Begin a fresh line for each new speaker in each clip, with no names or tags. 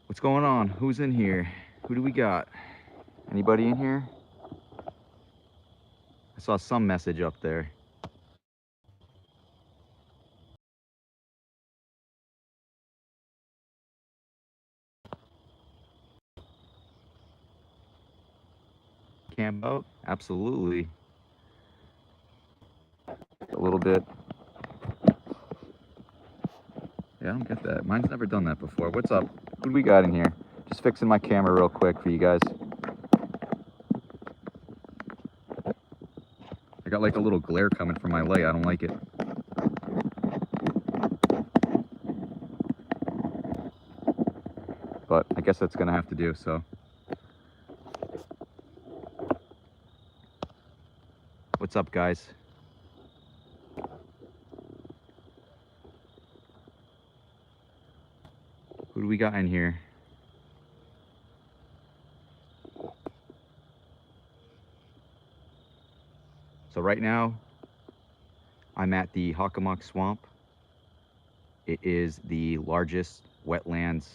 What's going on? Who's in here? Who do we got? Anybody in here? I saw some message up there. Camp out? Absolutely. A little bit. Yeah, I don't get that. Mine's never done that before. What's up? Who do we got in here? Just fixing my camera real quick for you guys. I got like a little glare coming from my light. I don't like it. But I guess that's gonna have to do, so. What's up, guys? Who do we got in here? So right now, I'm at the Hockomock Swamp. It is the largest wetlands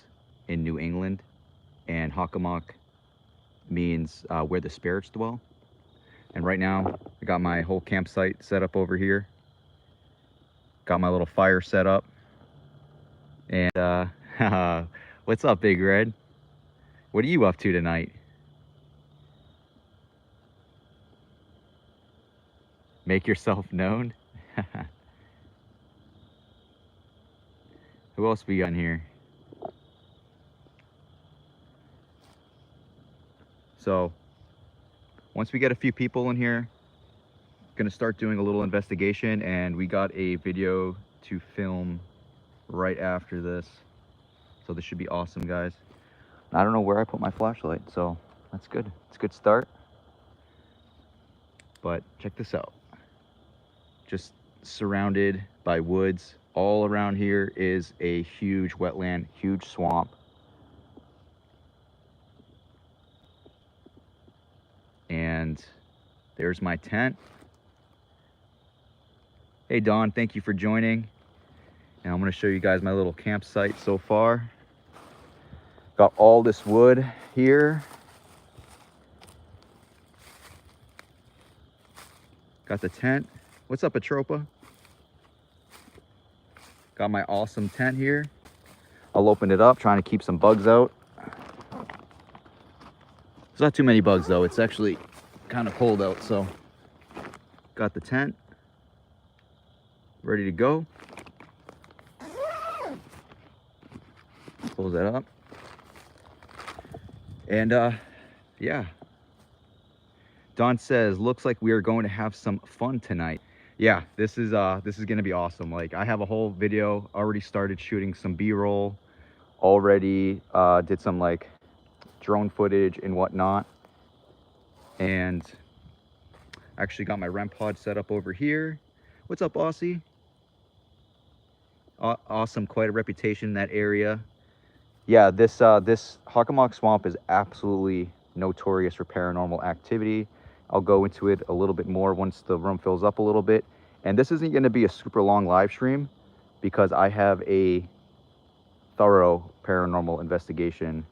in New England, and Hockomock means where the spirits dwell. And right now, I got my whole campsite set up over here. Got my little fire set up. And what's up, Big Red? What are you up to tonight? Make yourself known? Who else we got in here? So, once we get a few people in here, gonna start doing a little investigation, and we got a video to film right after this. So this should be awesome, guys. I don't know where I put my flashlight, so that's good. It's a good start. But check this out. Just surrounded by woods. All around here is a huge wetland, huge swamp. And there's my tent. Hey Don, thank you for joining. And I'm gonna show you guys my little campsite so far. Got all this wood here. Got the tent. What's up, Atropa? Got my awesome tent here. I'll open it up, trying to keep some bugs out. There's not too many bugs though. It's actually kind of cold out, so got the tent ready to go. Close that up. And yeah. Don says, looks like we are going to have some fun tonight. Yeah, this is gonna be awesome. Like, I have a whole video, already started shooting some B-roll, already did some like drone footage and whatnot, and actually got my REM pod set up over here. What's up, Aussie? Awesome, quite a reputation in that area. Yeah, this Hockomock Swamp is absolutely notorious for paranormal activity. I'll go into it a little bit more once the room fills up a little bit. And this isn't going to be a super long live stream because I have a thorough paranormal investigation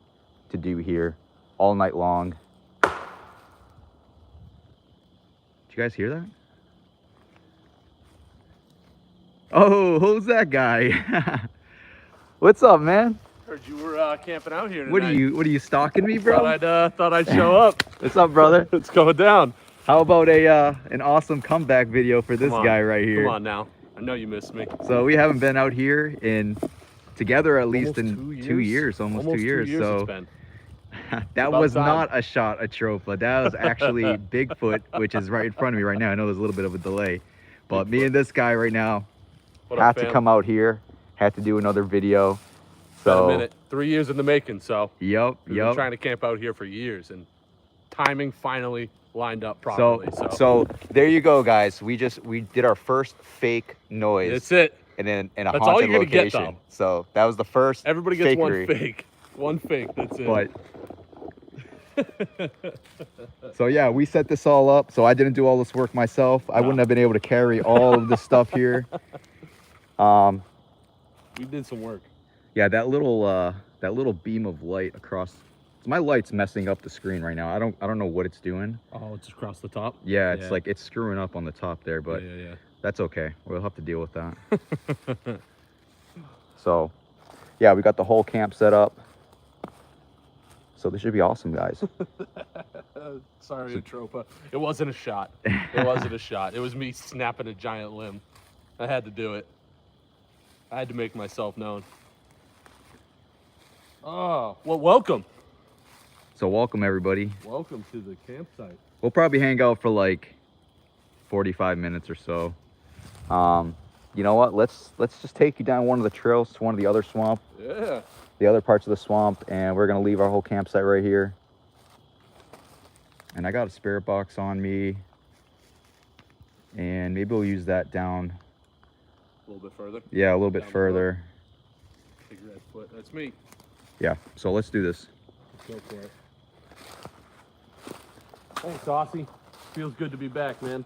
to do here all night long. Did you guys hear that? Oh, who's that guy? What's up, man?
Heard you were camping out here tonight.
What are you stalking me, bro?
Thought I'd show up.
What's up, brother?
It's going down.
How about an awesome comeback video for this guy right here?
Come on now. I know you missed me.
So we haven't been out here together at least
Almost
in
2 years.
almost 2 years. So
it's been.
that was not a shot at Tropa. That was actually Bigfoot, which is right in front of me right now. I know there's a little bit of a delay, but me and this guy right now had to come out here, had to do another video. So,
been a minute. 3 years in the making, so.
Yep.
We've been trying to camp out here for years, and timing finally lined up properly.
So there you go, guys. We did our first fake noise.
That's it.
And then in a
That's
haunted
all you're
location.
gonna get, though.
So that was the first.
Everybody gets
fakery.
one fake. One fake. That's it.
But so yeah, we set this all up. So I didn't do all this work myself. I wouldn't have been able to carry all of this stuff here.
We did some work.
Yeah, that little beam of light across. My light's messing up the screen right now. I don't know what it's doing.
Oh, it's across the top?
Yeah, it's like it's screwing up on the top there, but
yeah.
that's okay. We'll have to deal with that. So, yeah, we got the whole camp set up. So this should be awesome, guys.
Sorry, Atropa. It wasn't a shot. It wasn't a shot. It was me snapping a giant limb. I had to do it. I had to make myself known. Oh, well, welcome.
So welcome, everybody.
Welcome to the campsite.
We'll probably hang out for like 45 minutes or so. You know what? Let's just take you down one of the trails to one of the other swamp.
Yeah.
The other parts of the swamp, and we're gonna leave our whole campsite right here. And I got a spirit box on me, and maybe we'll use that down.
A little bit further.
Yeah, a little bit further.
Cigarette foot. That's me.
Yeah. So let's do this.
Let's go for it. Thanks, Aussie. Feels good to be back, man.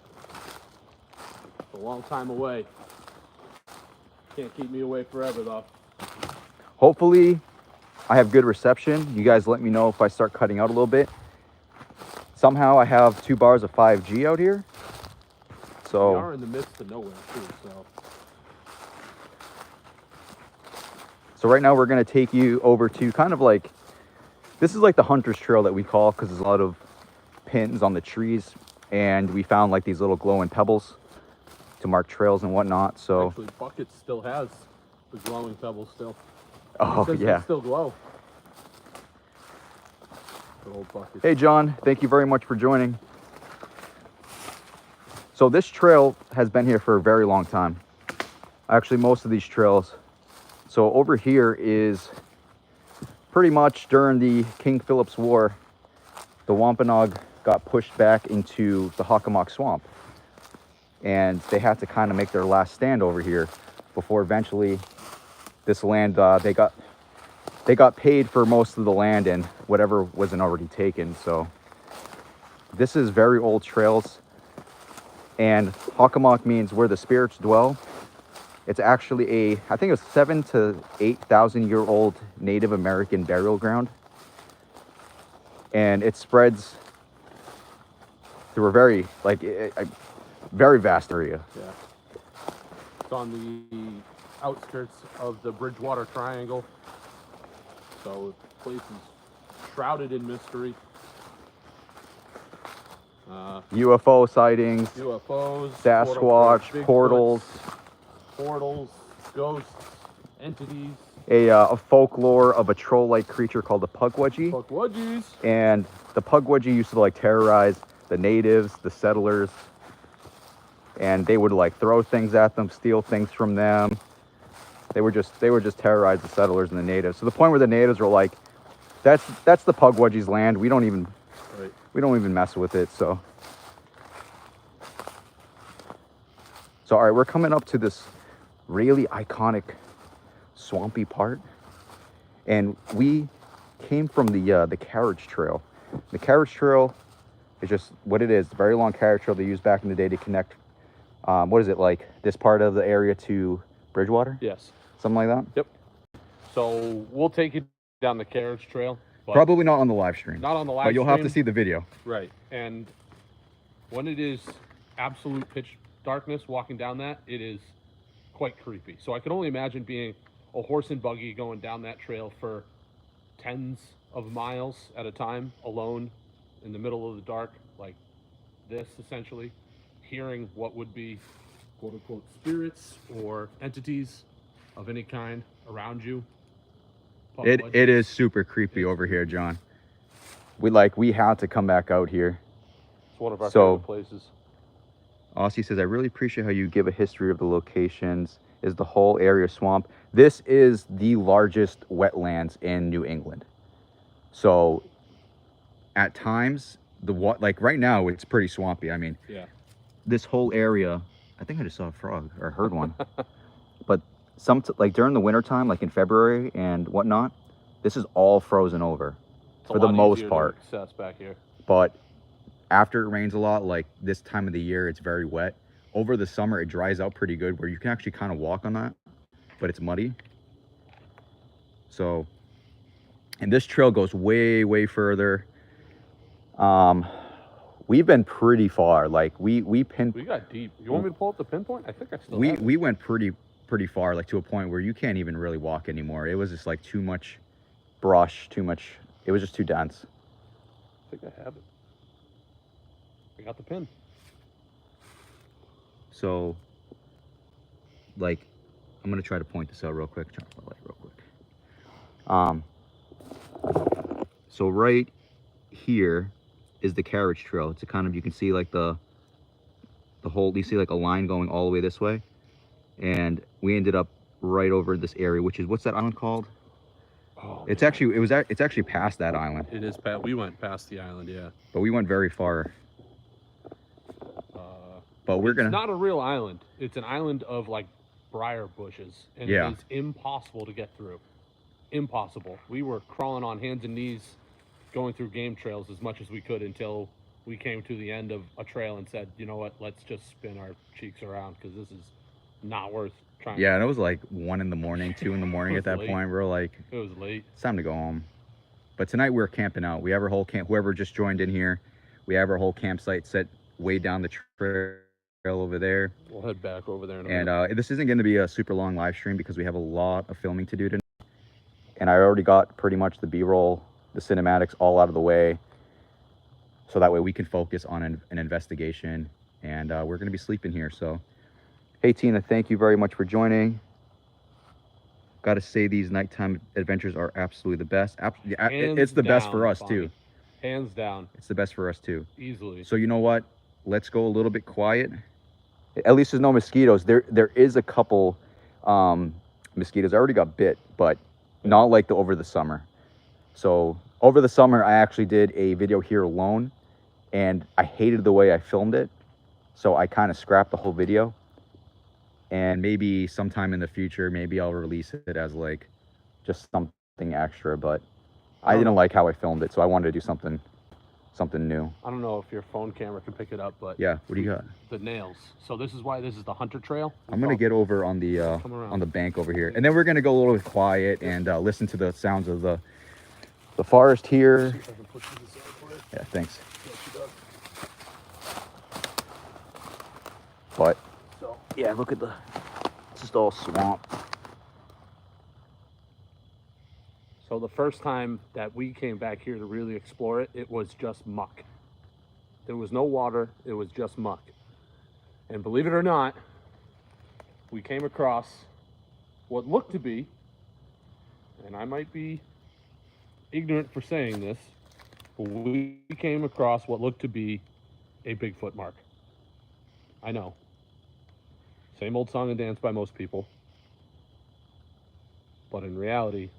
It's a long time away. Can't keep me away forever, though.
Hopefully, I have good reception. You guys let me know if I start cutting out a little bit. Somehow I have 2 bars of 5G out here. So
we are in the midst of nowhere, too,
So right now we're gonna take you over to kind of like, this is like the hunter's trail that we call, because there's a lot of pins on the trees, and we found like these little glowing pebbles to mark trails and whatnot. So
actually, Bucket still has the glowing pebbles still.
Oh yeah.
They still glow. The old Bucket.
Hey John, thank you very much for joining. So this trail has been here for a very long time. Actually, most of these trails. So over here is pretty much during the King Philip's War, the Wampanoag got pushed back into the Hockomock swamp. And they had to kind of make their last stand over here before eventually this land, they got paid for most of the land and whatever wasn't already taken. So this is very old trails, and Hockomock means where the spirits dwell. It's actually I think it's 7,000 to 8,000 year old Native American burial ground, and it spreads through a very very vast area.
Yeah, it's on the outskirts of the Bridgewater Triangle, so the place is shrouded in mystery.
UFO sightings,
UFOs,
Sasquatch, portals,
ghosts, entities.
A folklore of a troll-like creature called the Pukwudgie.
Pukwudgies.
And the Pukwudgie used to like terrorize the natives, the settlers, and they would like throw things at them, steal things from them. They were just terrorize the settlers and the natives. To the point where the natives were like, that's the Pukwudgie's land. We don't even mess with it. So all right, we're coming up to this really iconic swampy part, and we came from the carriage trail. The carriage trail is just what it is, a very long carriage trail they used back in the day to connect, what is it, like this part of the area to Bridgewater?
Yes.
Something like that?
Yep. So we'll take you down the carriage trail.
Probably not on the live stream.
Not on the live
stream. But you'll have to
stream.
see the video.
Right. And when it is absolute pitch darkness walking down that, it is quite creepy. So I can only imagine being a horse and buggy going down that trail for tens of miles at a time, alone in the middle of the dark, like this, essentially, hearing what would be quote unquote spirits or entities of any kind around you.
It is super creepy over here, John. We had to come back out here.
It's one of our favorite places.
Aussie says, I really appreciate how you give a history of the locations. Is the whole area swamp? This is the largest wetlands in New England. So at times, like right now, it's pretty swampy. I mean,
yeah,
this whole area, I think I just saw a frog or heard one. But like during the winter time, like in February and whatnot, this is all frozen over for the most part.
Access back here.
But after it rains a lot, like this time of the year, it's very wet. Over the summer, it dries out pretty good where you can actually kind of walk on that, but it's muddy. So, and this trail goes way further. We've been pretty far. Like we
got deep. You want me to pull up the pinpoint? I think I still have it.
we went pretty far, like to a point where you can't even really walk anymore. It was just like too much brush, too much. It was just too dense.
I think I have it. I got the pin.
So, like, I'm gonna try to point this out real quick. So right here is the carriage trail. It's a kind of, you can see like the whole, you see like a line going all the way this way, and we ended up right over this area, which is, what's that island called?
Oh,
it's
man.
actually it's actually past that island.
It is past. We went past the island, yeah.
But we went very far. But we're gonna.
It's not a real island. It's an island of like briar bushes, and
Yeah.
it is impossible to get through. Impossible. We were crawling on hands and knees, going through game trails as much as we could until we came to the end of a trail and said, you know what, let's just spin our cheeks around because this is not worth trying.
Yeah, and it was like 1 in the morning, 2 in the morning at that
late.
point. We're like,
it was late.
It's time to go home. But tonight we're camping out. We have our whole camp. Whoever just joined in here, we have our whole campsite set way down the trail over there.
We'll head back over there in a
And
minute.
this isn't going to be a super long live stream because we have a lot of filming to do tonight. And I already got pretty much the B-roll, the cinematics all out of the way, so that way we can focus on an investigation. And we're going to be sleeping here. So, hey Tina, thank you very much for joining. Got to say, these nighttime adventures are absolutely the best. It's the best for us too.
Hands down.
It's the best for us too.
Easily.
So you know what? Let's go a little bit quiet. At least there's no mosquitoes. There is a couple mosquitoes. I already got bit, but not like over the summer. So over the summer, I actually did a video here alone, and I hated the way I filmed it. So I kind of scrapped the whole video. And maybe sometime in the future, maybe I'll release it as like just something extra. But I didn't like how I filmed it, so I wanted to do something new.
I don't know if your phone camera can pick it up, but
yeah, what do you got?
The nails. So this is why this is the hunter trail.
I'm gonna get over on the bank over here, and then we're gonna go a little bit quiet and listen to the sounds of the forest here.
See if I can push this aside for you.
Yeah, thanks.
Yeah, she does.
But so yeah, look at it's just all swamp.
So the first time that we came back here to really explore it, it was just muck. There was no water, it was just muck. And believe it or not, we came across what looked to be, and I might be ignorant for saying this, but we came across what looked to be a Bigfoot mark. I know. Same old song and dance by most people. But in reality,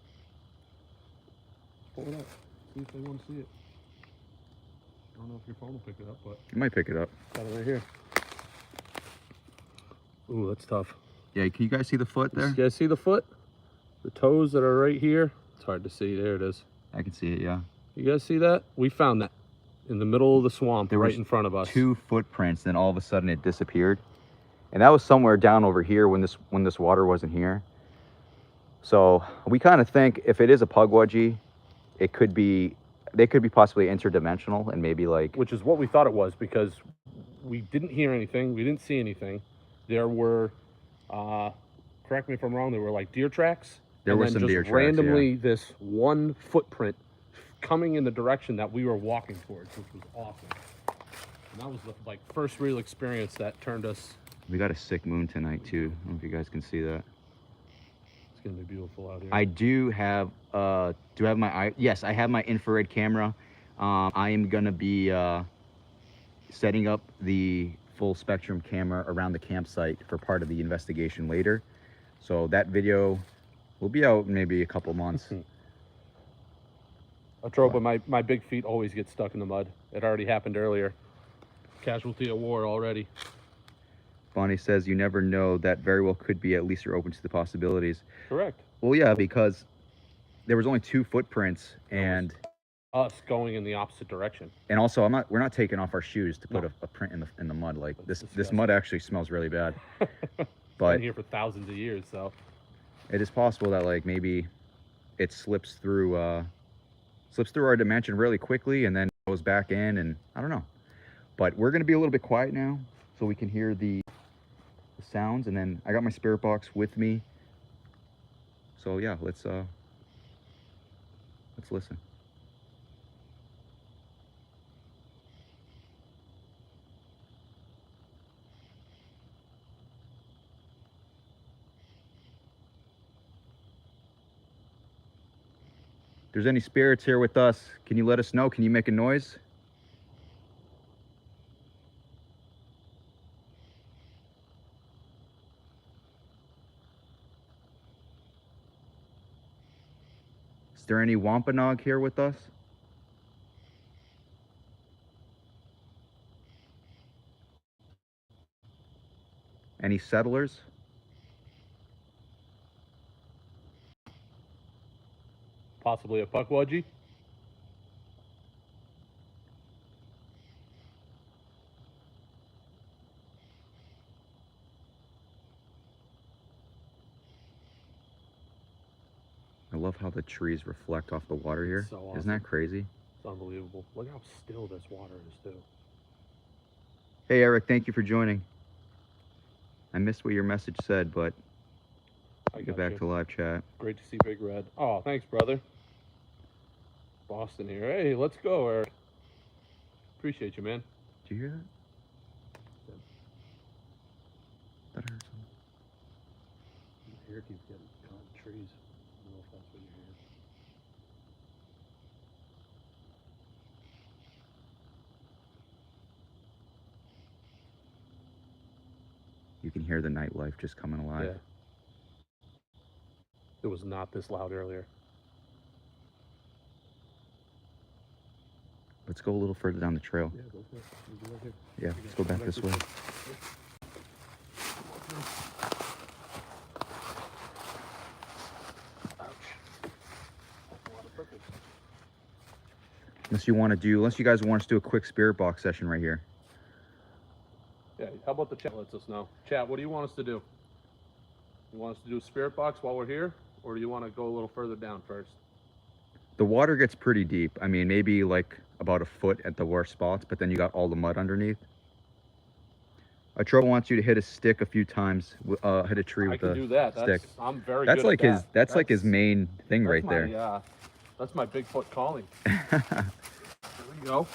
pull it up. See if they want to see it. I don't know if your phone will pick it up, but
You might pick it up.
got it right here. Ooh, that's tough.
Yeah, can you guys see the foot there?
You guys see the foot? The toes that are right here? It's hard to see. There it is.
I can see it, yeah.
You guys see that? We found that in the middle of the swamp,
There
right
was
in front of us.
2 footprints, then all of a sudden it disappeared. And that was somewhere down over here when this water wasn't here. So we kind of think if it is a pugwudgie, they could be possibly interdimensional and maybe like...
Which is what we thought it was, because we didn't hear anything. We didn't see anything. There were, correct me if I'm wrong, there were like deer tracks.
There were some deer tracks,
randomly this one footprint coming in the direction that we were walking towards, which was awesome. And that was the first real experience that turned us.
We got a sick moon tonight too. I don't know if you guys can see that.
It's gonna be beautiful out here.
I do have yes, I have my infrared camera. I am gonna be setting up the full spectrum camera around the campsite for part of the investigation later. So that video will be out in maybe a couple months.
A trope of my big feet always get stuck in the mud. It already happened earlier. Casualty of war already.
Bonnie says you never know. That very well could be. At least you're open to the possibilities.
Correct.
Well, yeah, because there was only 2 footprints, and
us going in the opposite direction.
And also, we're not taking off our shoes to put a print in the mud. Like this mud actually smells really bad.
But been here for thousands of years, so
it is possible that like maybe it slips through our dimension really quickly and then goes back in, and I don't know. But we're gonna be a little bit quiet now so we can hear the sounds, and then I got my spirit box with me. So yeah, let's listen. If there's any spirits here with us, can you let us know? Can you make a noise? Is there any Wampanoag here with us? Any settlers?
Possibly a Pukwudgie.
I love how the trees reflect off the water here.
So awesome.
Isn't that crazy?
It's unbelievable. Look how still this water is too.
Hey Eric, thank you for joining. I missed what your message said, but
I
get back to live chat.
Great to see Big Red. Oh, thanks, brother. Boston here. Hey, let's go, Eric. Appreciate you, man.
Did you hear that? That I heard something.
Here keeps getting caught in trees. I don't know if that's what you hear.
You can hear the nightlife just coming alive.
Yeah. It was not this loud earlier.
Let's go a little further down the trail.
Yeah, go for it. We'll be right here.
Yeah, let's go back this way. Unless you guys want us to do a quick spirit box session right here.
Yeah, how about the chat lets us know? Chat, what do you want us to do? You want us to do a spirit box while we're here? Or do you want to go a little further down first?
The water gets pretty deep. I mean, maybe like about a foot at the worst spots, but then you got all the mud underneath. Atroba wants you to hit a stick a few times, hit a tree with a stick.
I can do that. I'm very
That's
good
like
at
his.
that.
That's like his main thing right there.
Yeah, that's my Bigfoot calling. There we go.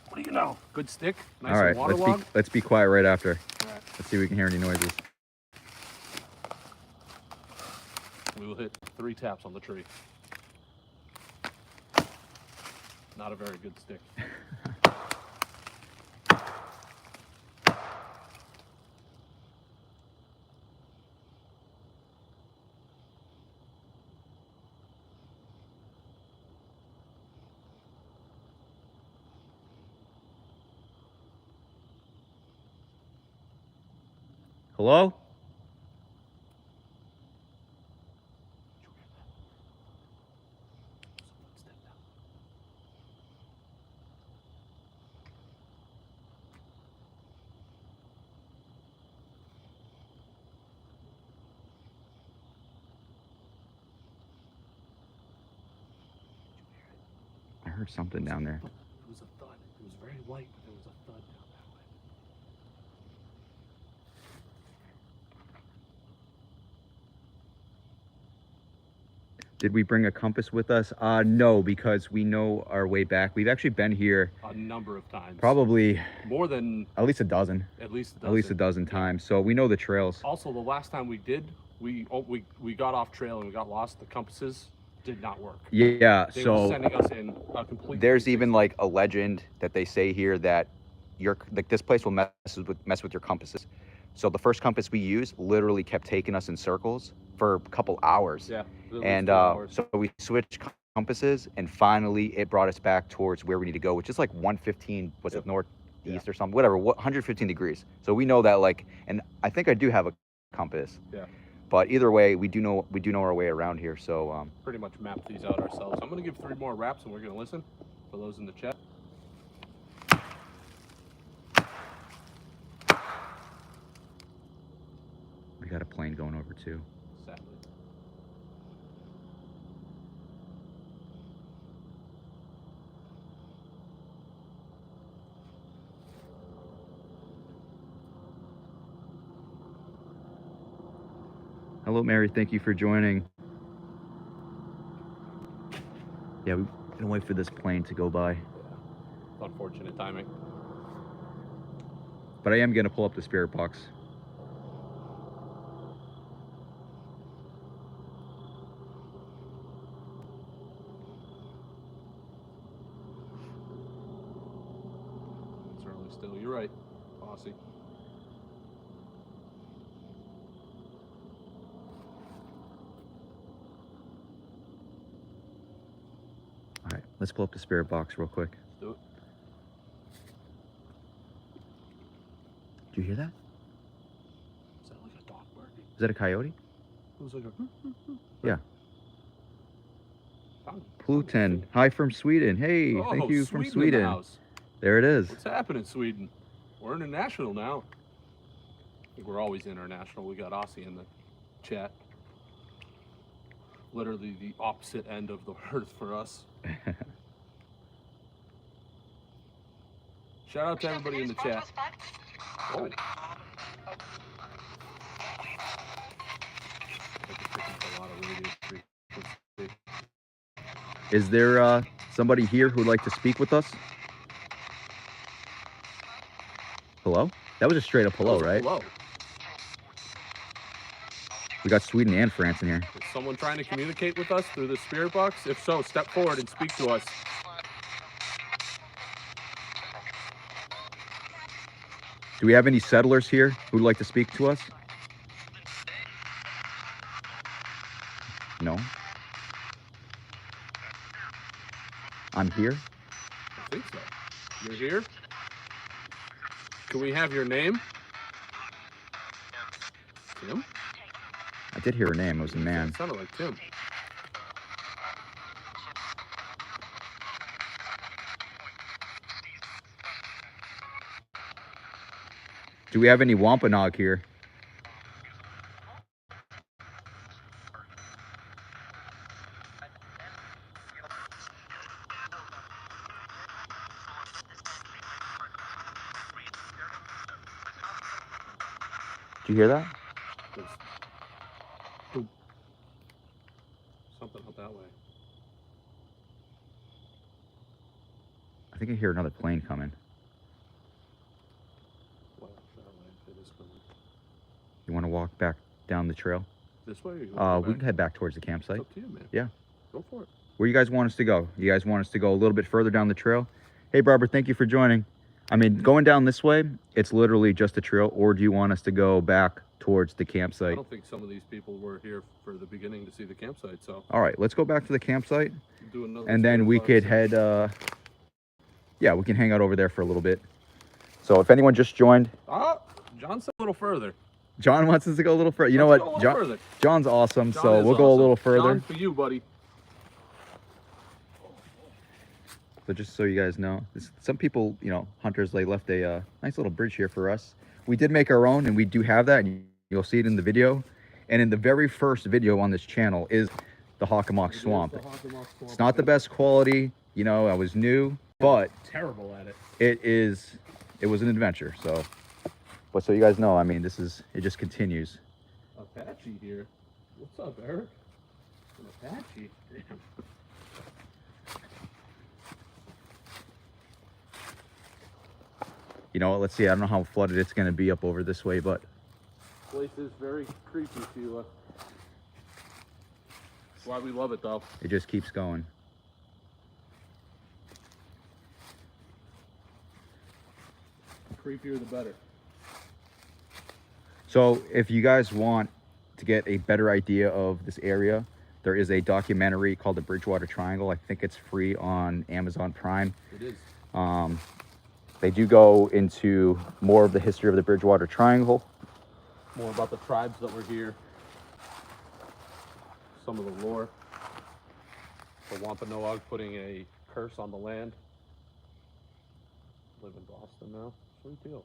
What do you know? Good stick. Nice
All right,
and waterlogged.
let's be quiet right after.
All right.
Let's see if we can hear any noises.
We will hit 3 taps on the tree. Not a very good stick.
Hello? I heard something down there.
It was a thud. It was very light, but there was a thud down that way.
Did we bring a compass with us? No, because we know our way back. We've actually been here
A number of times.
probably
More than
at least a dozen.
at least
a dozen times. So we know the trails.
Also, the last time we did, we got off trail and we got lost. The compasses did not work.
Yeah,
They were
so
sending us in a complete.
there's even like a legend that they say here that this place will mess with your compasses. So the first compass we used literally kept taking us in circles for a couple hours.
Yeah.
And so we switched compasses, and finally it brought us back towards where we need to go, which is like 115, was it northeast or something, whatever, 115 degrees. So we know that, like, and I think I do have a compass.
Yeah.
But either way, we do know our way around here. So
Pretty much map these out ourselves. I'm gonna give 3 more raps, and we're gonna listen for those in the chat.
we got a plane going over too.
Sadly.
Hello, Mary. Thank you for joining. Yeah, we're gonna wait for this plane to go by.
Unfortunate timing.
But I am gonna pull up the spirit box.
It's early still. You're right, Bossy.
All right, let's pull up the spirit box real quick.
Let's do it.
Do you hear that?
Is that like a dog barking?
Is that a coyote?
It was like a.
Yeah.
Sound-
Pluton. Hi from Sweden. Hey,
Oh,
thank you
Sweden
from Sweden.
In the house.
There it is.
What's happening, Sweden? We're international now. I think we're always international. We got Aussie in the chat. Literally the opposite end of the earth for us. Shout out to everybody in the chat. Oh.
Is there somebody here who'd like to speak with us? Hello? That was a straight up hello, right?
Hello.
We got Sweden and France in here.
Is someone trying to communicate with us through the spirit box? If so, step forward and speak to us.
Do we have any settlers here who'd like to speak to us? No. I'm here.
I think so. You're here? Can we have your name? Tim?
I did hear her name. It was a man.
It sounded like Tim.
Do we have any Wampanoag here? Do you hear that?
Something up that way.
I think I hear another plane coming.
Well, it is coming.
You want to walk back down the trail?
This way? Or you want
We can head back towards the campsite.
It's up to you, man.
Yeah.
Go for it.
Where you guys want us to go? You guys want us to go a little bit further down the trail? Hey, Barbara, thank you for joining. I mean, going down this way, it's literally just a trail, or do you want us to go back towards the
I
campsite?
don't think some of these people were here for the beginning to see the campsite, so
All right, let's go back to the campsite,
do another.
and then we could head, yeah, we can hang out over there for a little bit. So if anyone just joined,
John said a little further.
John wants us to go a little further. You know
Let's go a
what?
little further.
John's awesome,
John
so
is
we'll go a
awesome.
little further.
John, for you, buddy.
So just so you guys know, some people, you know, hunters, they left a nice little bridge here for us. We did make our own, and we do have that, and you'll see it in the video. And in the very first video on this channel is the Hockomock Swamp. It's not the best quality, you know, I was new, but
Terrible at it.
it was an adventure. So, but so you guys know, I mean, it just continues.
Apache here. What's up, Eric? An Apache. Damn.
You know what, let's see, I don't know how flooded it's going to be up over this way, but
Place is very creepy, Sheila. That's why we love it, though.
it just keeps going.
The creepier, the better.
So if you guys want to get a better idea of this area, there is a documentary called The Bridgewater Triangle. I think it's free on Amazon Prime.
It is.
They do go into more of the history of the Bridgewater Triangle.
More about the tribes that were here. Some of the lore. The Wampanoag putting a curse on the land. Live in Boston now. Sweet deal.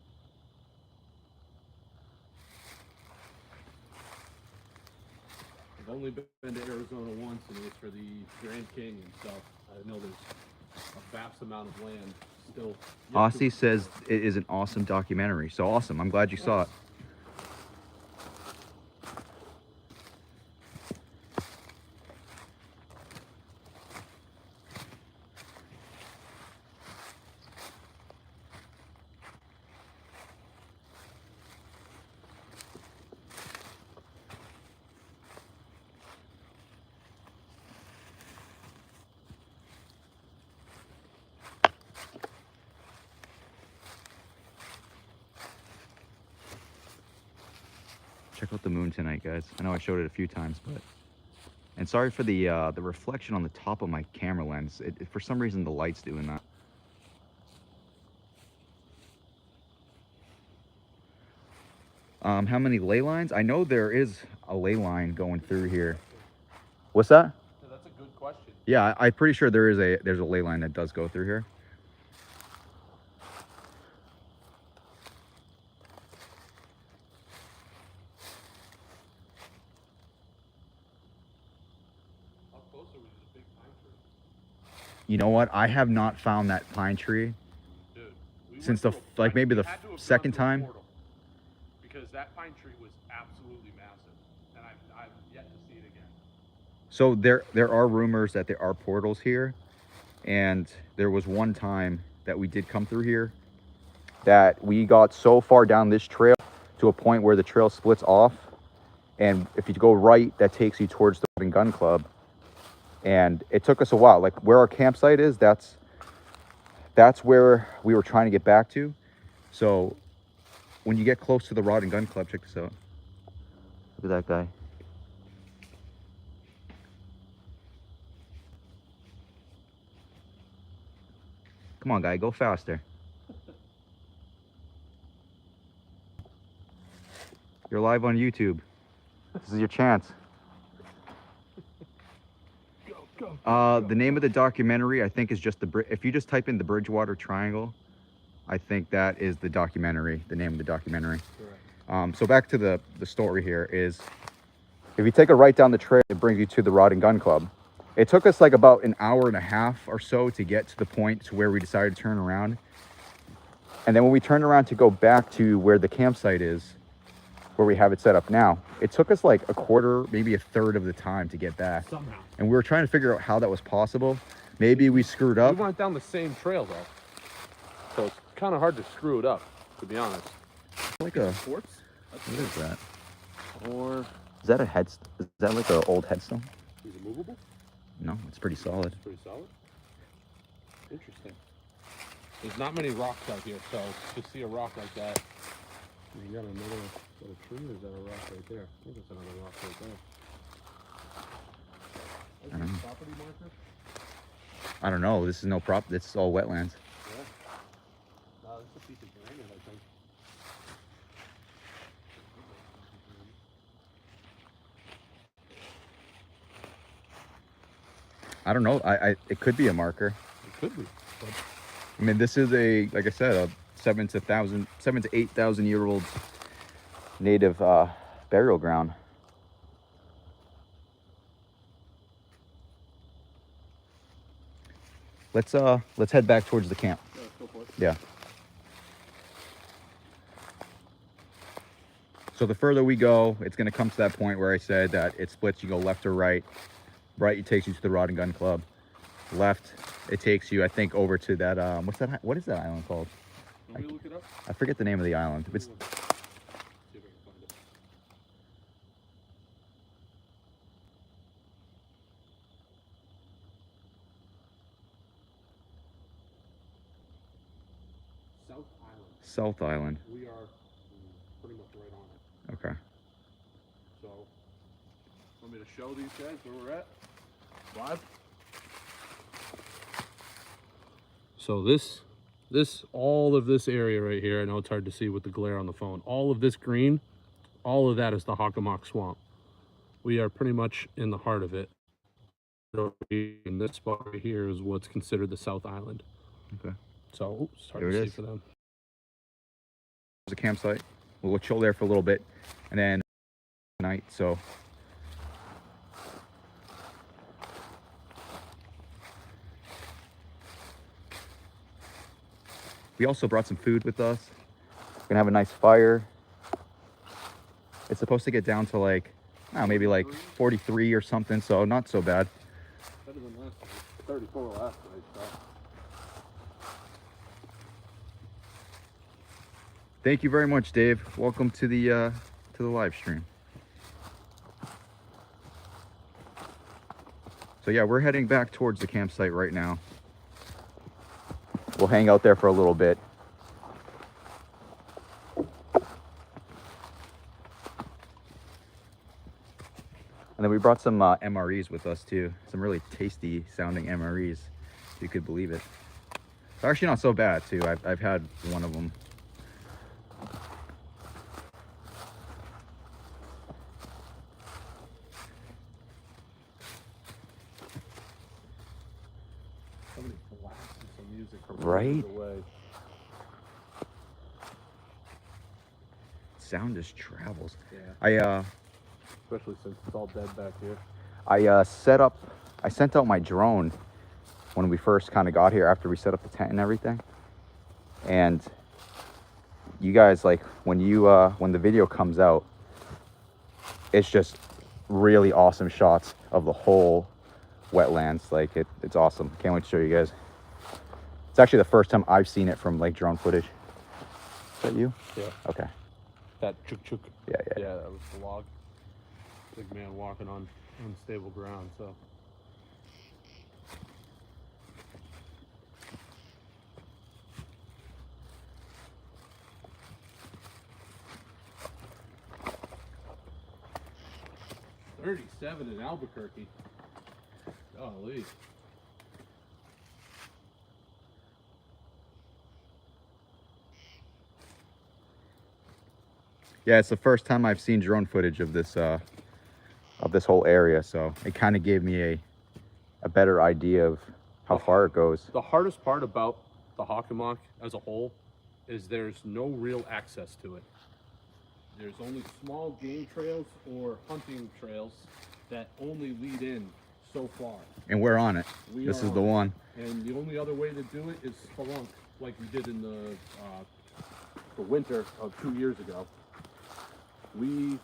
I've only been to Arizona once, and it was for the Grand Canyon stuff. I know there's a vast amount of land still.
Aussie says it is an awesome documentary. So awesome. I'm glad you saw it. Check out the moon tonight, guys. I know I showed it a few times, but and sorry for the reflection on the top of my camera lens. For some reason the light's doing that. How many ley lines? I know there is a ley line going through here. What's that?
Yeah, that's a good question.
Yeah, I'm pretty sure there's a ley line that does go through here.
How close are we to the big pine tree?
You know what? I have not found that pine tree
Dude, we
since
went
the
through a
like
pine-
maybe
we
the
had to have gone
second
through a
time.
portal, because that pine tree was absolutely massive, and I've yet to see it again.
So there are rumors that there are portals here, and there was one time that we did come through here that we got so far down this trail to a point where the trail splits off, and if you go right, that takes you towards the Rod and Gun Club. And it took us a while. Like where our campsite is, that's where we were trying to get back to. So when you get close to the Rod and Gun Club, check this out. Look at that guy. Come on, guy, go faster. You're live on YouTube. This is your chance. The name of the documentary, I think, is just if you just type in the Bridgewater Triangle, I think that is the documentary, the name of the documentary.
Correct.
So back to the story here is, if you take a right down the trail, it brings you to the Rod and Gun Club. It took us like about an hour and a half or so to get to the point to where we decided to turn around. And then when we turned around to go back to where the campsite is, where we have it set up now, it took us like a quarter, maybe a third of the time to get back.
Somehow.
And we were trying to figure out how that was possible. Maybe we screwed up.
We went down the same trail though, so it's kind of hard to screw it up, to be honest.
Like a,
Quartz?
what is that?
Or
Is that a is that like an old headstone?
is it movable?
No, it's pretty solid.
It's pretty solid. Interesting. There's not many rocks out here, so to see a rock like that. You got another little tree, or is that a rock right there? I think it's another rock right there.
I don't know.
Property marker?
I don't know. This is no prop. This is all wetlands.
Yeah. No, this is a piece of granite, I think.
I don't know. It could be a marker.
It could be. But
I mean, this is like I said, a 7 to 8,000 year old native burial ground. Let's head back towards the camp.
yeah, let's go for it.
Yeah. So the further we go, it's going to come to that point where I said that it splits. You go left or right. Right, it takes you to the Rod and Gun Club. Left, it takes you, I think, over to that. What is that island called?
Want me to look it up?
I forget the name of the island. It's
See if I can find it. South Island.
South Island.
We are pretty much right on it.
Okay.
So, want me to show these guys where we're at? Live? So all of this area right here, I know it's hard to see with the glare on the phone. All of this green, all of that is the Hockomock Swamp. We are pretty much in the heart of it. In this spot right here is what's considered the South Island.
Okay.
So, it's hard
There
to
it
see
is.
for them.
There's a campsite. We'll chill there for a little bit, and then night. So we also brought some food with us. We're gonna have a nice fire. It's supposed to get down to like, maybe like 43 or something, so not so bad.
Better than last night. 34 last night, so.
Thank you very much, Dave. Welcome to the live stream. So yeah, we're heading back towards the campsite right now. We'll hang out there for a little bit. brought some MREs with us too. Some really tasty sounding MREs, if you could believe it. They're actually not so bad too. I've had one of them.
Somebody blasting some music from
Right?
away.
Sound just travels.
Yeah. Especially since it's all dead back here.
I sent out my drone when we first kind of got here after we set up the tent and everything. And you guys, like, when the video comes out, it's just really awesome shots of the whole wetlands. Like, it's awesome. Can't wait to show you guys. It's actually the first time I've seen it from like drone footage. Is that you?
Yeah.
Okay.
That chuk chuk.
Yeah.
Yeah, that was the log. Big man walking on unstable ground, so. $37 in Albuquerque. Golly.
Yeah, it's the first time I've seen drone footage of this whole area, so it kind of gave me a better idea of how far it goes.
The hardest part about the Hockomock as a whole is there's no real access to it. There's only small game trails or hunting trails that only lead in so far.
And we're on it.
This
is the one.
And the only other way to do it is spelunk, like we did in the winter of 2 years ago. We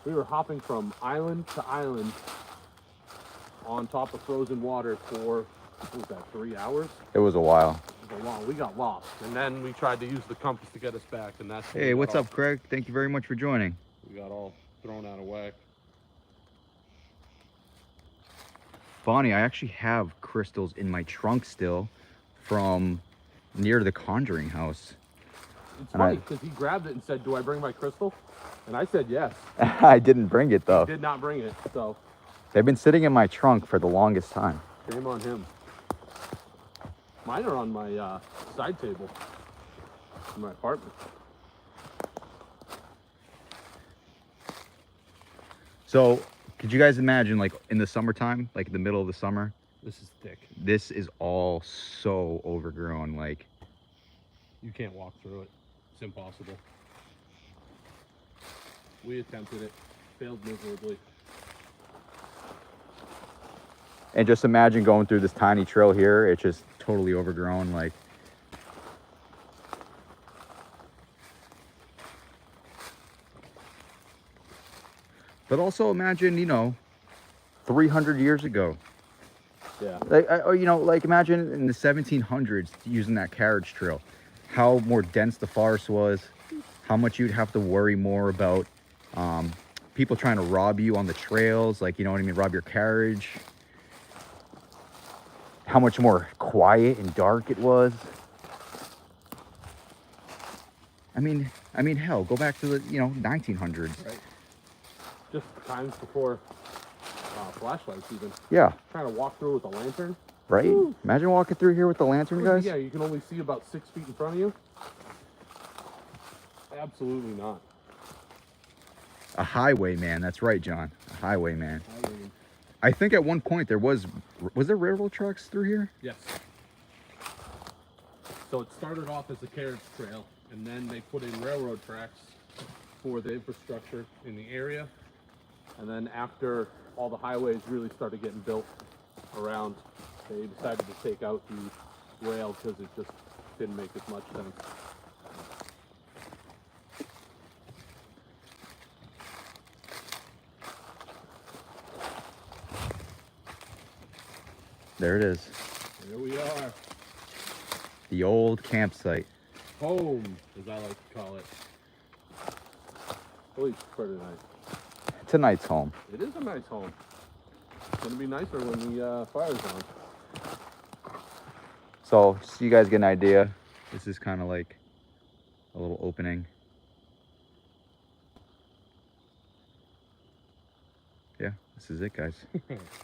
were hopping from island to island on top of frozen water for, what was that, 3 hours?
It was a while.
We got lost, and then we tried to use the compass to get us back, and that's when
Hey,
we
what's
got
up, Craig? Thank you very much for joining.
We got all thrown out of whack.
Bonnie, I actually have crystals in my trunk still from near the Conjuring house.
It's funny because he grabbed it and said, "Do I bring my crystal?" And I said yes.
I didn't bring it though.
He did not bring it, so
They've been sitting in my trunk for the longest time.
shame on him. Mine are on my side table in my apartment.
So, could you guys imagine, like, in the summertime, like in the middle of the summer,
This is thick.
this is all so overgrown. Like,
You can't walk through it. It's impossible. We attempted it, failed miserably.
and just imagine going through this tiny trail here. It's just totally overgrown. Like, but also imagine, 300 years ago.
Yeah.
Like, or, like imagine in the 1700s using that carriage trail, how more dense the forest was, how much you'd have to worry more about people trying to rob you on the trails, like, you know what I mean, rob your carriage. How much more quiet and dark it was. I mean, hell, go back to the 1900s.
Right. Just times before flashlights even.
Yeah.
Trying to walk through with a lantern.
Right.
Woo.
Imagine walking through here with the lantern, guys.
Yeah, you can only see about 6 feet in front of you. Absolutely not.
A highwayman. That's right, John. A highwayman. I think at one point there was there railroad tracks through here?
Yes. So it started off as a carriage trail, and then they put in railroad tracks for the infrastructure in the area. And then after all the highways really started getting built around, they decided to take out the rail because it just didn't make as much sense.
There it is.
Here we are.
The old campsite.
Home, as I like to call it. At least for tonight.
Tonight's home.
It is a nice home. It's going to be nicer when the fire's on.
So, just so you guys get an idea, this is kind of like a little opening. This is it, guys.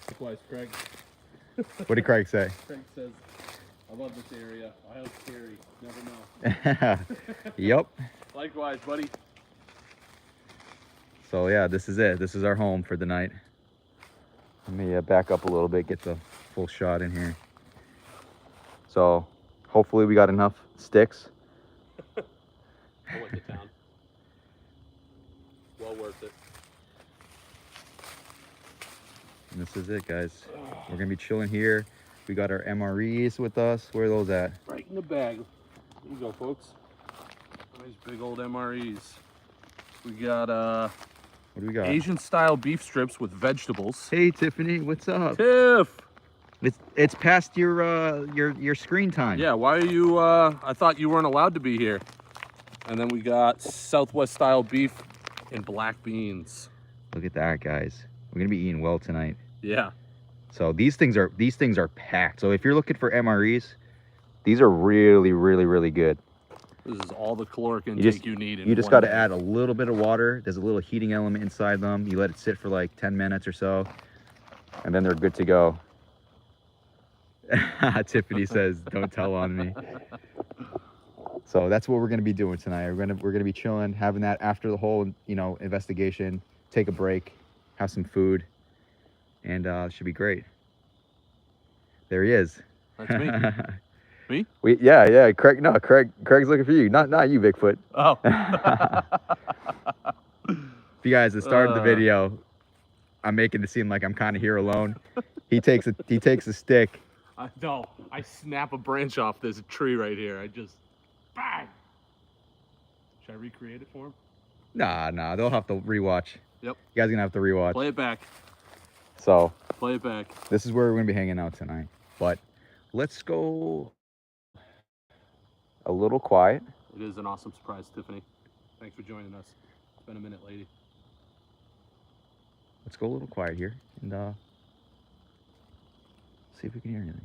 Likewise, Craig.
What did Craig say?
Craig says, I love this area. I hope it's scary. Never know.
Yep.
Likewise, buddy.
So yeah, this is it. This is our home for the night. Let me back up a little bit, get the full shot in here. So hopefully we got enough sticks.
I went to town. Well worth it.
And this is it, guys. We're gonna be chilling here. We got our MREs with us. Where are those at?
Right in the bag. Here you go, folks. Nice big old MREs. We got
What do we got?
Asian style beef strips with vegetables.
Hey Tiffany, what's up?
Tiff!
It's past your screen time.
Yeah, why are you I thought you weren't allowed to be here. And then we got Southwest style beef and black beans.
Look at that, guys. We're gonna be eating well tonight.
Yeah.
So these things are packed. So if you're looking for MREs, these are really, really, really good.
This is all the caloric intake you need in
You just
one
got to
day.
add a little bit of water. There's a little heating element inside them. You let it sit for like 10 minutes or so, and then they're good to go. Tiffany says, "Don't tell on me." So that's what we're gonna be doing tonight. We're gonna be chilling, having that after the whole investigation. Take a break, have some food, and it should be great. There he is.
That's me. Me?
Yeah. Craig's looking for you, not you, Bigfoot.
Oh.
If you guys, at the start of the video, I'm making it seem like I'm kind of here alone. He takes a stick.
No, I snap a branch off this tree right here. I just, bang! Should I recreate it for him?
Nah, they'll have to rewatch.
Yep.
You guys are gonna have to rewatch.
Play it back.
So
Play it back.
this is where we're gonna be hanging out tonight. But let's go a little quiet.
It is an awesome surprise, Tiffany. Thanks for joining us. It's been a minute, lady.
Let's go a little quiet here and see if we can hear anything.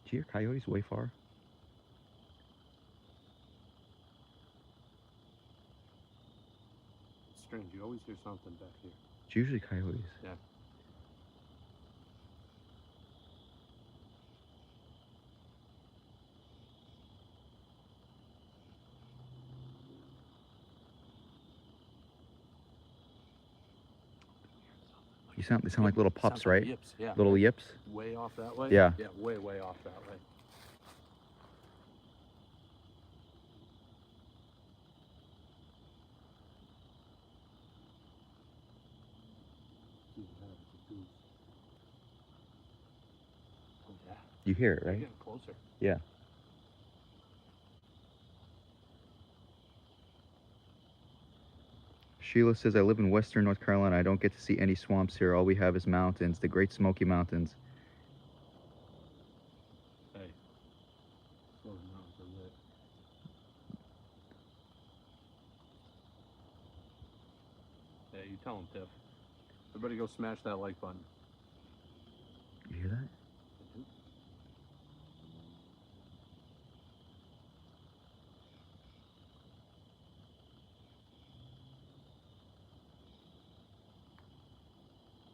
Do you hear coyotes way far?
It's strange. You always hear something back here.
It's usually coyotes.
Yeah.
They sound like little pups,
Sounds like
right?
Yips, yeah.
Little yips.
Way off that way?
Yeah.
Yeah, way off that way. Oh, yeah.
You hear it,
They're
right?
getting closer.
Yeah. Sheila says, I live in Western North Carolina. I don't get to see any swamps here. All we have is mountains, the Great Smoky Mountains.
Hey. Those mountains are lit. Hey, you tell them, Tiff. Everybody go smash that like button.
You hear that?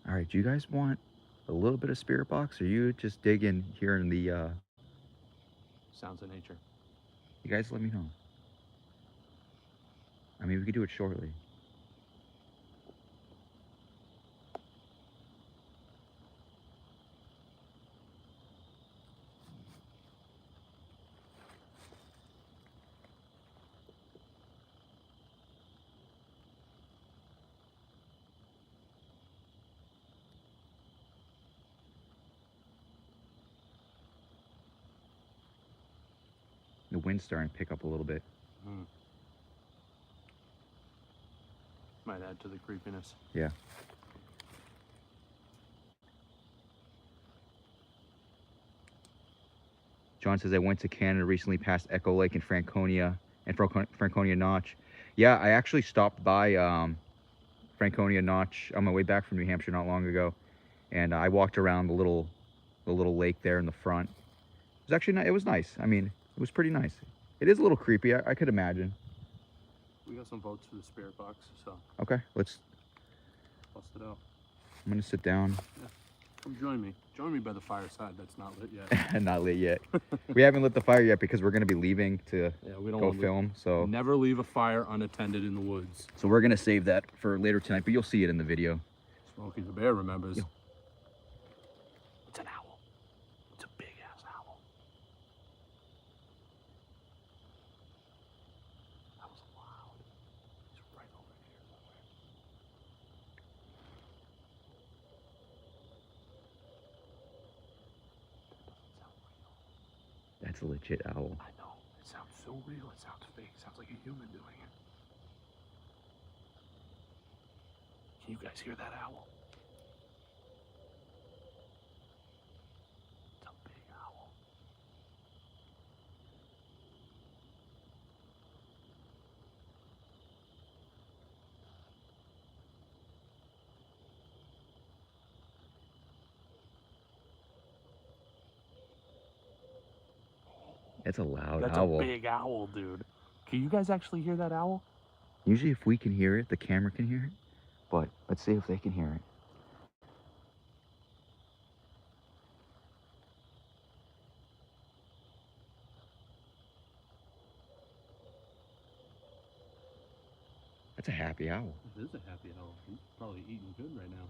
All right, do you guys want a little bit of spirit box, or you just dig in here in the
Sounds of nature.
you guys let me know. I mean, we could do it shortly. The wind's starting to pick up a little bit.
Might add to the creepiness.
Yeah. John says, I went to Canada recently past Echo Lake and Franconia Notch. Yeah, I actually stopped by Franconia Notch on my way back from New Hampshire not long ago, and I walked around the little lake there in the front. It was actually it was nice. I mean, it was pretty nice. It is a little creepy, I could imagine.
We got some votes for the spirit box, so
Okay, let's
bust it out.
I'm gonna sit down.
Yeah. Come join me. Join me by the fireside that's not lit yet.
Not lit yet. We haven't lit the fire yet because we're gonna be leaving to
We don't
go
want
film. So
never leave a fire unattended in the woods.
So we're gonna save that for later tonight, but you'll see it in the video.
Smokey the Bear remembers.
Yo.
It's an owl. It's a big ass owl. That was loud. He's right over here somewhere. That doesn't sound real.
That's a legit owl.
I know. It sounds so real. It sounds fake. It sounds like a human doing it. Can you guys hear that owl? It's a big owl.
That's a loud
That's
owl.
a big owl, dude. Can you guys actually hear that owl?
Usually if we can hear it, the camera can hear it. But let's see if they can hear it. That's a happy owl.
It is a happy owl. He's probably eating good right now.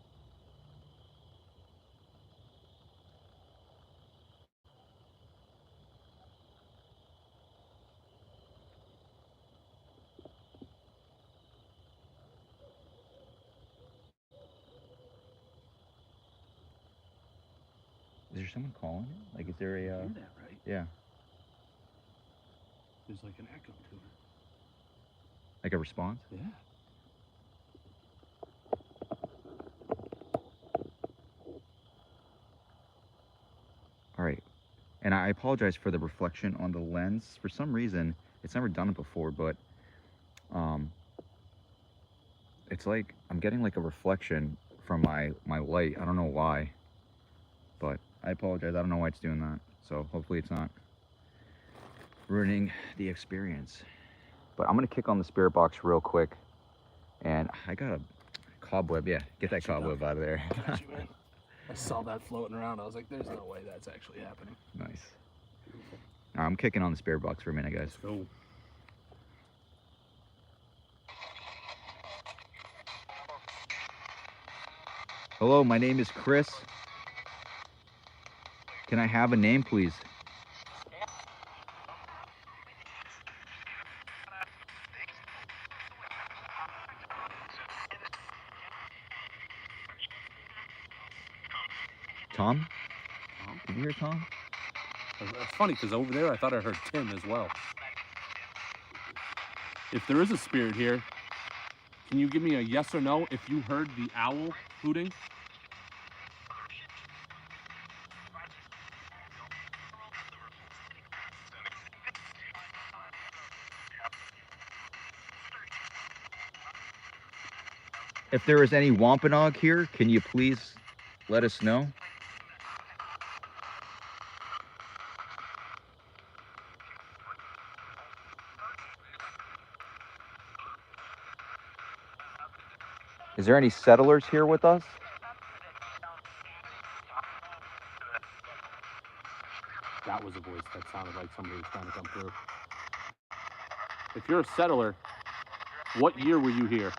Is there someone calling it? Like, is there a...
You hear that, right?
Yeah.
There's like an echo to it.
Like a response?
Yeah.
All right. And I apologize for the reflection on the lens. For some reason, it's never done it before, but it's like I'm getting like a reflection from my light. I don't know why, but I apologize. I don't know why it's doing that. So hopefully it's not ruining the experience. But I'm gonna kick on the spirit box real quick, and I got a cobweb. Yeah, get that cobweb out of there.
Got you, man. I saw that floating around. I was like, there's no way that's actually happening.
Nice. All right, I'm kicking on the spirit box for a minute, guys.
Let's go.
Hello, my name is Chris. Can I have a name, please? Tom? Did you hear Tom?
It's funny because over there I thought I heard Tim as well. If there is a spirit here, can you give me a yes or no if you heard the owl hooting?
If there is any Wampanoag here, can you please let us know? Is there any settlers here with us?
That was a voice that sounded like somebody was trying to come through. If you're a settler, what year were you here?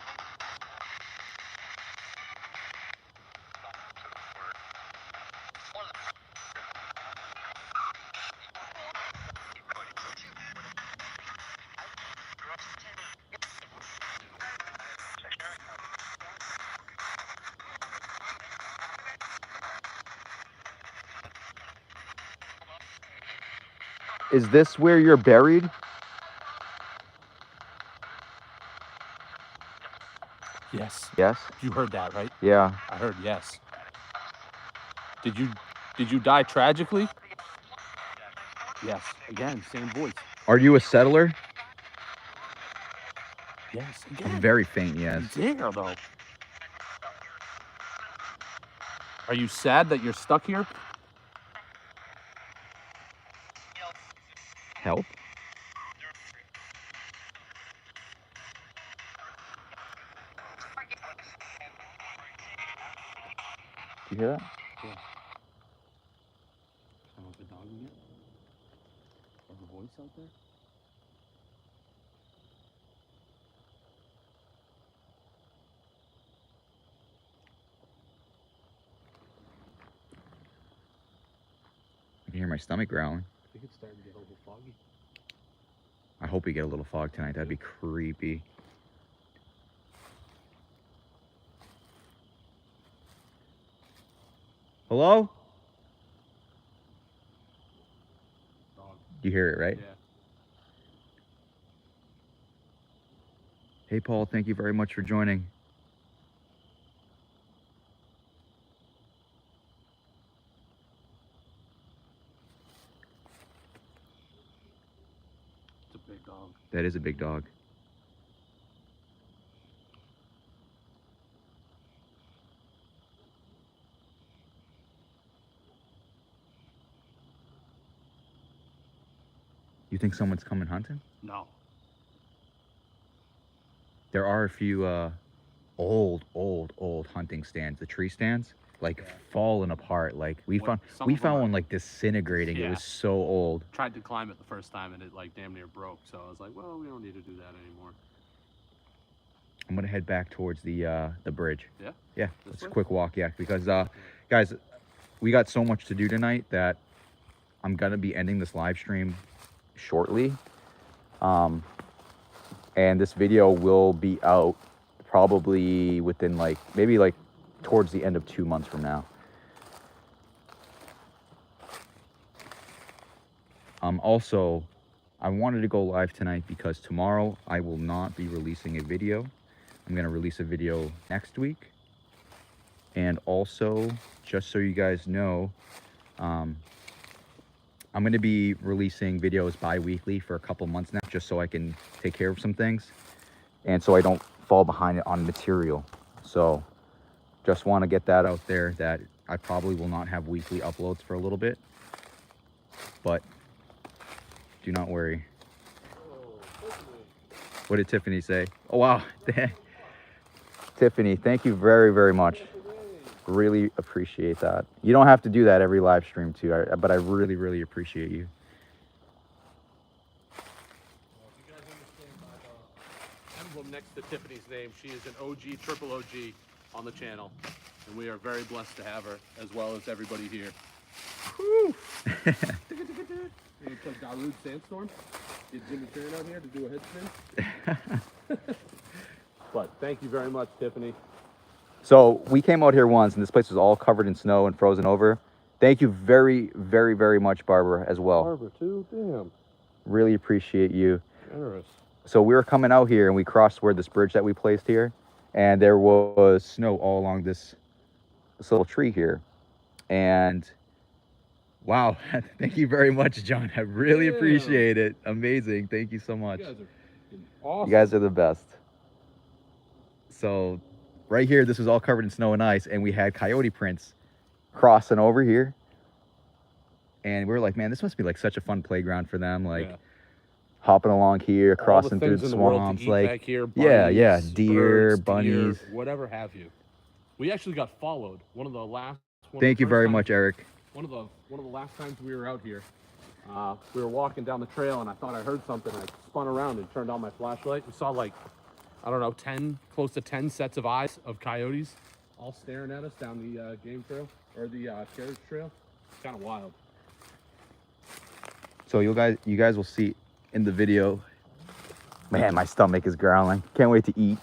Is this where you're buried?
Yes.
Yes.
You heard that, right?
Yeah.
I heard yes. Did you die tragically? Yes. Again, same voice.
Are you a settler?
Yes. Again.
Very faint, yes.
Dare though. Are you sad that you're stuck here?
Help? You hear that?
Yeah. I don't know if the dog yet. Or the voice out there.
I can hear my stomach growling.
I think it's starting to get a little foggy.
I hope we get a little fog tonight. That'd be creepy. Hello?
Dog.
You hear it, right?
Yeah.
Hey, Paul, thank you very much for joining.
It's a big dog.
That is a big dog. You think someone's coming hunting?
No.
There are a few old hunting stands. The tree stands, like
Yeah.
falling apart. Like we
Some
found
of them are-
one like disintegrating. It
Yeah.
was so old.
Tried to climb it the first time and it like damn near broke. So I was like, well, we don't need to do that anymore.
I'm gonna head back towards the bridge.
Yeah?
Yeah,
This
it's a
way?
quick walk. Yeah, because guys, we got so much to do tonight that I'm gonna be ending this live stream shortly. And this video will be out probably within maybe towards the end of 2 months from now. Also, I wanted to go live tonight because tomorrow I will not be releasing a video. I'm going to release a video next week. And also, just so you guys know, I'm going to be releasing videos bi-weekly for a couple months now, just so I can take care of some things. And so I don't fall behind on material. So just want to get that out there, that I probably will not have weekly uploads for a little bit. But do not worry. What did Tiffany say? Oh, wow. Tiffany, thank you very, very much. Really appreciate that. You don't have to do that every live stream too, but I really, really appreciate you.
Well, if you guys understand by the emblem next to Tiffany's name, she is an OG, triple OG on the channel. And we are very blessed to have her, as well as everybody here. Whew! We took Darude Sandstorm. Get Jimmy Turn out here to do a head spin. But thank you very much, Tiffany.
So we came out here once and this place was all covered in snow and frozen over. Thank you very, very, very much, Barbara, as well.
Barbara, too? Damn.
Really appreciate you.
Generous.
So we were coming out here and we crossed where this bridge that we placed here, and there was snow all along this little tree here. And wow, thank you very much, John. I really appreciate it. Amazing. Thank you so much.
You guys are awesome.
You guys are the best. So right here, this was all covered in snow and ice, and we had coyote prints crossing over here. And we were like, man, this must be like such a fun playground for them. Like hopping along here, crossing through the swamps,
like back here,
bunnies, deer,
birds,
bunnies,
deer, whatever have you. We actually got followed. One of the last.
Thank you very much, Eric.
One of the last times we were out here, we were walking down the trail, and I thought I heard something. I spun around and turned on my flashlight. We saw like, I don't know, close to 10 sets of eyes of coyotes, all staring at us down the game trail or the carriage trail. It's kind of wild.
So you guys will see in the video. Man, my stomach is growling. Can't wait to eat.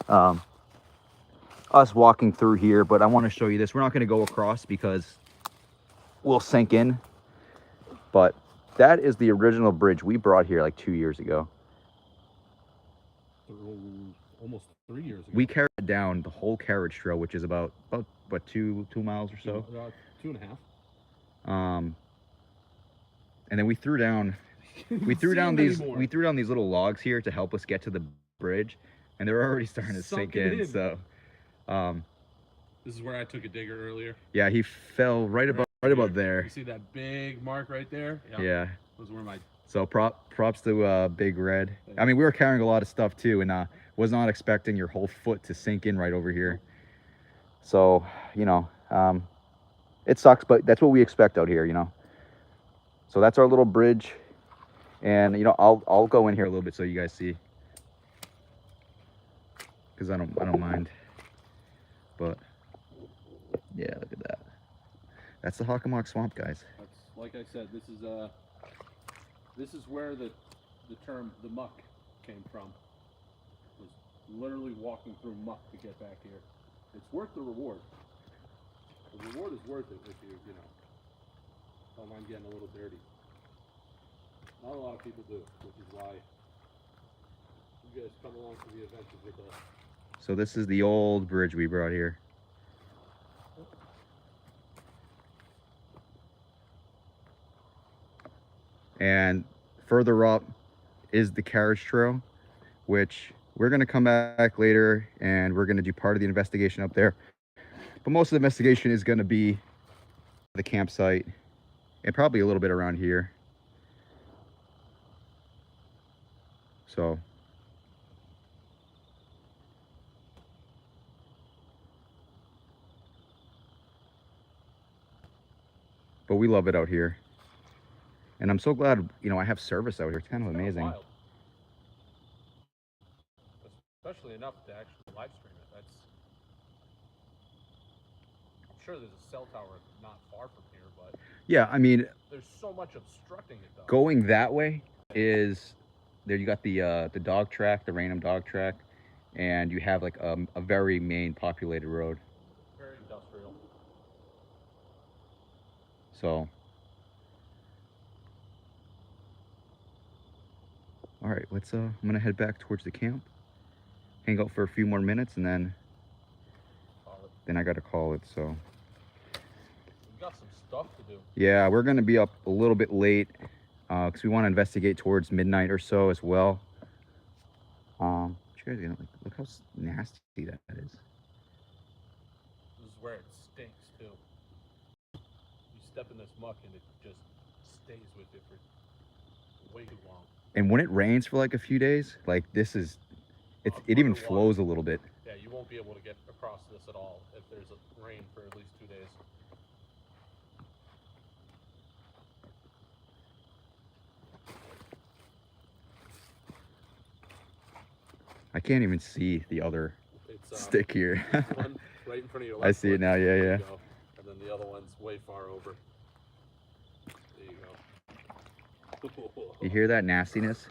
Us walking through here, but I want to show you this. We're not going to go across because we'll sink in. But that is the original bridge we brought here like 2 years ago.
Almost 3 years ago.
We carried down the whole carriage trail, which is about what, 2 miles or so.
2.5.
And then we threw down these little logs here to help us get to the bridge, and they're already starting to sink in. So
this is where I took a digger earlier.
Yeah, he fell right about there.
You see that big mark right there? Yep.
Yeah.
Those were my.
So props to Big Red. I mean, we were carrying a lot of stuff too, and was not expecting your whole foot to sink in right over here. So, you know, it sucks, but that's what we expect out here, you know. So that's our little bridge, and you know, I'll go in here a little bit so you guys see, because I don't mind. But yeah, look at that. That's the Hockomock Swamp, guys.
That's, like I said, this is where the term the muck came from. It was literally walking through muck to get back here. It's worth the reward. The reward is worth it if you know, don't mind getting a little dirty. Not a lot of people do, which is why you guys come along to the adventures with us.
So this is the old bridge we brought here. And further up is the carriage trail, which we're going to come back later and we're going to do part of the investigation up there. But most of the investigation is going to be the campsite and probably a little bit around here. So but we love it out here. And I'm so glad, you know, I have service out here. It's kind of amazing.
Wild. Especially enough to actually live stream it. That's. I'm sure there's a cell tower not far from here, but.
Yeah, I mean.
There's so much obstructing it though.
Going that way is there. You got the dog track, the Raynham dog track, and you have like a very main populated road.
Very industrial.
So. All right, let's I'm gonna head back towards the camp, hang out for a few more minutes, and then I gotta call it. So
we've got some stuff to do.
Yeah, we're gonna be up a little bit late because we want to investigate towards midnight or so as well. You guys gonna look how nasty that is.
This is where it stinks too. You step in this muck and it just stays with you for way too long.
And when it rains for like a few days, like this is, it even flows a little bit.
Yeah, you won't be able to get across this at all if there's a rain for at least 2 days.
I can't even see the other stick here.
One right in front of your left
I see it now, yeah, yeah.
And then the other one's way far over. There you go.
You hear that nastiness?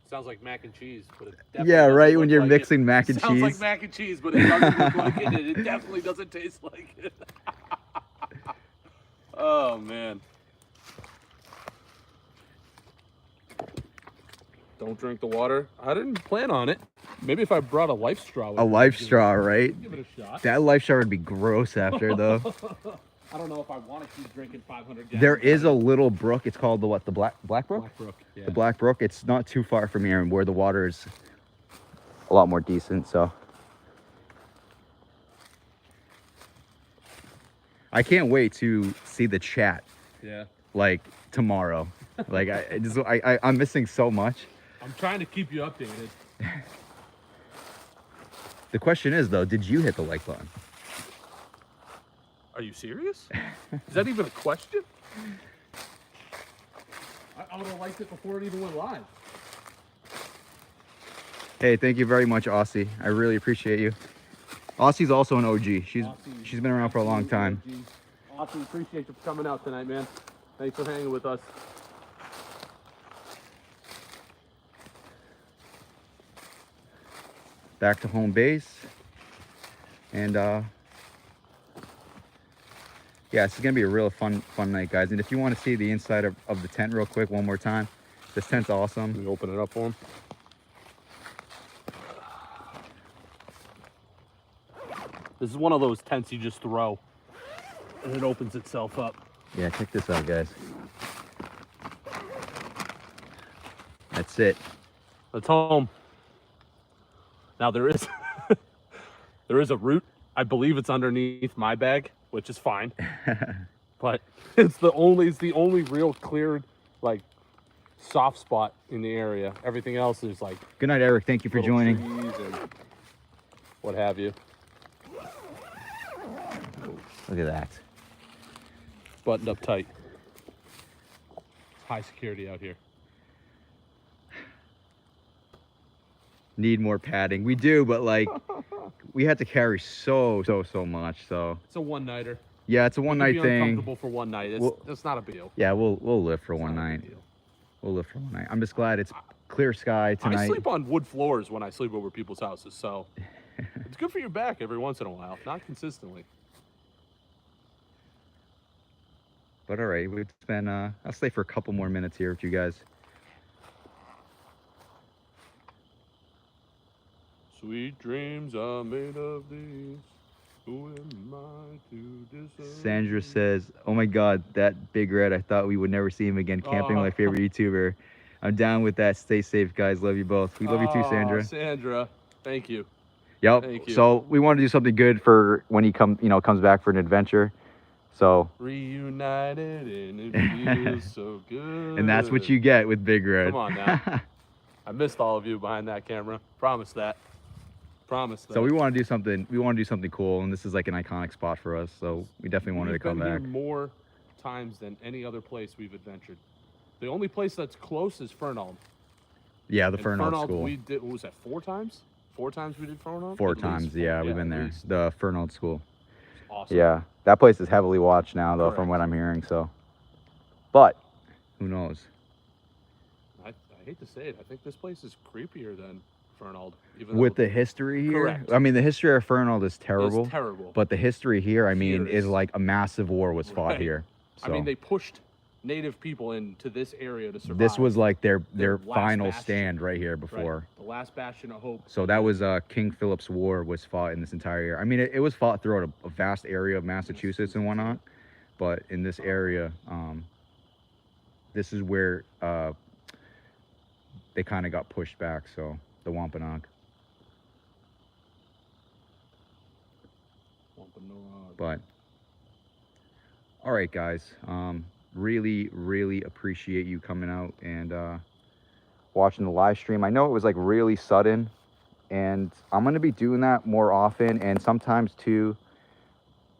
Sounds like mac and cheese, but it
yeah, right. When you're mixing mac and cheese.
Sounds like mac and cheese, but it doesn't look like it. It definitely doesn't taste like it. Oh man! Don't drink the water. I didn't plan on it. Maybe if I brought a life straw.
A life straw, right?
Give it a shot.
That life straw would be gross after, though.
I don't know if I want to keep drinking 500 gallons.
There is a little brook. It's called the what? The Black Brook?
Black Brook, yeah.
The Black Brook. It's not too far from here, and where the water is a lot more decent. So I can't wait to see the chat.
Yeah.
Like tomorrow. Like I'm missing so much.
I'm trying to keep you updated.
The question is though, did you hit the like button?
Are you serious? Is that even a question? I would have liked it before it even went live.
Hey, thank you very much, Aussie. I really appreciate you. Aussie's also an OG. She's been around for a long time.
Aussie, appreciate you for coming out tonight, man. Thanks for hanging with us.
Back to home base. And yeah, this is gonna be a real fun night, guys. And if you want to see the inside of the tent real quick one more time, this tent's awesome.
Can you open it up for him? This is one of those tents you just throw and it opens itself up.
Yeah, check this out, guys. That's it.
That's home. Now there is there is a root. I believe it's underneath my bag, which is fine. But it's the only real cleared, like, soft spot in the area. Everything else is like
Good night, Eric. Thank you for
little
joining.
trees and what have you.
Look at that.
Buttoned up tight. High security out here.
Need more padding. We do, but like we had to carry so much. So
It's a one-nighter.
yeah, it's a one night
Be
thing.
uncomfortable for one night. It's not a big deal.
Yeah, we'll live for
It's
one
not a
night.
big deal.
We'll live for one night. I'm just glad it's clear sky tonight.
I sleep on wood floors when I sleep over people's houses, so it's good for your back every once in a while, not consistently.
But all right, we've been I'll stay for a couple more minutes here with you guys.
Sweet dreams are made of these. Who am I to disagree?
Sandra says, "Oh my God, that Big Red! I thought we would never see him again. Camping with my favorite YouTuber. I'm down with that. Stay safe, guys. Love you both. We love you too, Sandra.
Sandra, thank you.
Yep.
Thank you.
So we want to do something good for when he comes back for an adventure. So
Reunited and it feels so good.
and that's what you get with Big Red.
Come on now. I missed all of you behind that camera. Promise that. Promise that.
So we want to do something. We want to do something cool, and this is like an iconic spot for us. So we definitely wanted to come back.
We've been here more times than any other place we've adventured. The only place that's close is Fernald.
Yeah, the
And
Fernald School.
We did. What was that? 4 times? 4 times we did Fernald.
Four
At least
times.
four.
Yeah, we've been
at
there.
least.
The Fernald School.
It's awesome.
Yeah, that place is heavily watched now, though, from
Correct.
what I'm hearing. So, but who knows?
I hate to say it. I think this place is creepier than Fernald. Even
With
though
the history here,
Correct.
I mean, the history of Fernald is terrible.
it's terrible.
But the history here, I mean,
Here
is
is-
like a massive war was fought
Right.
here. So
I mean, they pushed native people into this area to survive.
this was like their
Their last
final
bastion.
stand right here
Right.
before.
The last bastion of hope.
So that was King Philip's War was fought in this entire area. I mean, it was fought throughout a vast area of Massachusetts and whatnot, but in this area, this is where they kind of got pushed back. So the Wampanoag. But all right, guys. Really appreciate you coming out and watching the live stream. I know it was like really sudden, and I'm gonna be doing that more often. And sometimes too,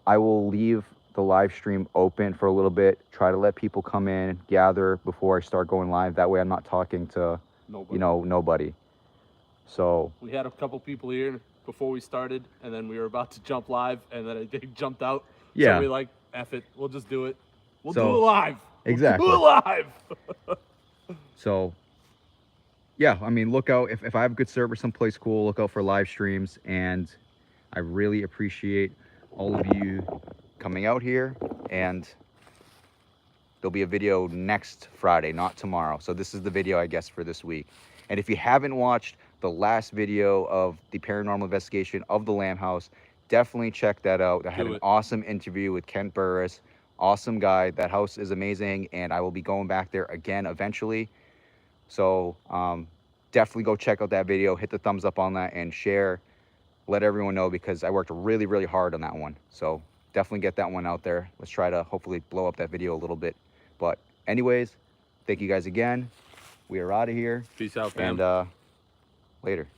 I will leave the live stream open for a little bit, try to let people come in, gather before I start going live. That way, I'm not talking to
Nobody.
nobody. So
We had a couple people here before we started, and then we were about to jump live, and then they jumped out.
Yeah.
So we like, F it, we'll just do it. We'll
So-
do it live.
Exactly.
We'll do it live.
So, yeah, I mean, look out. If I have good service someplace cool, look out for live streams. And I really appreciate all of you coming out here. And there'll be a video next Friday, not tomorrow. So this is the video, I guess, for this week. And if you haven't watched the last video of the paranormal investigation of the Lamb House, definitely check that out. I had an awesome interview with Kent Burris. Awesome guy. That house is amazing, and I will be going back there again eventually. So definitely go check out that video. Hit the thumbs up on that and share. Let everyone know, because I worked really hard on that one. So definitely get that one out there. Let's try to hopefully blow up that video a little bit. But anyways, thank you guys again. We are out of here.
Peace out, fam.
And later.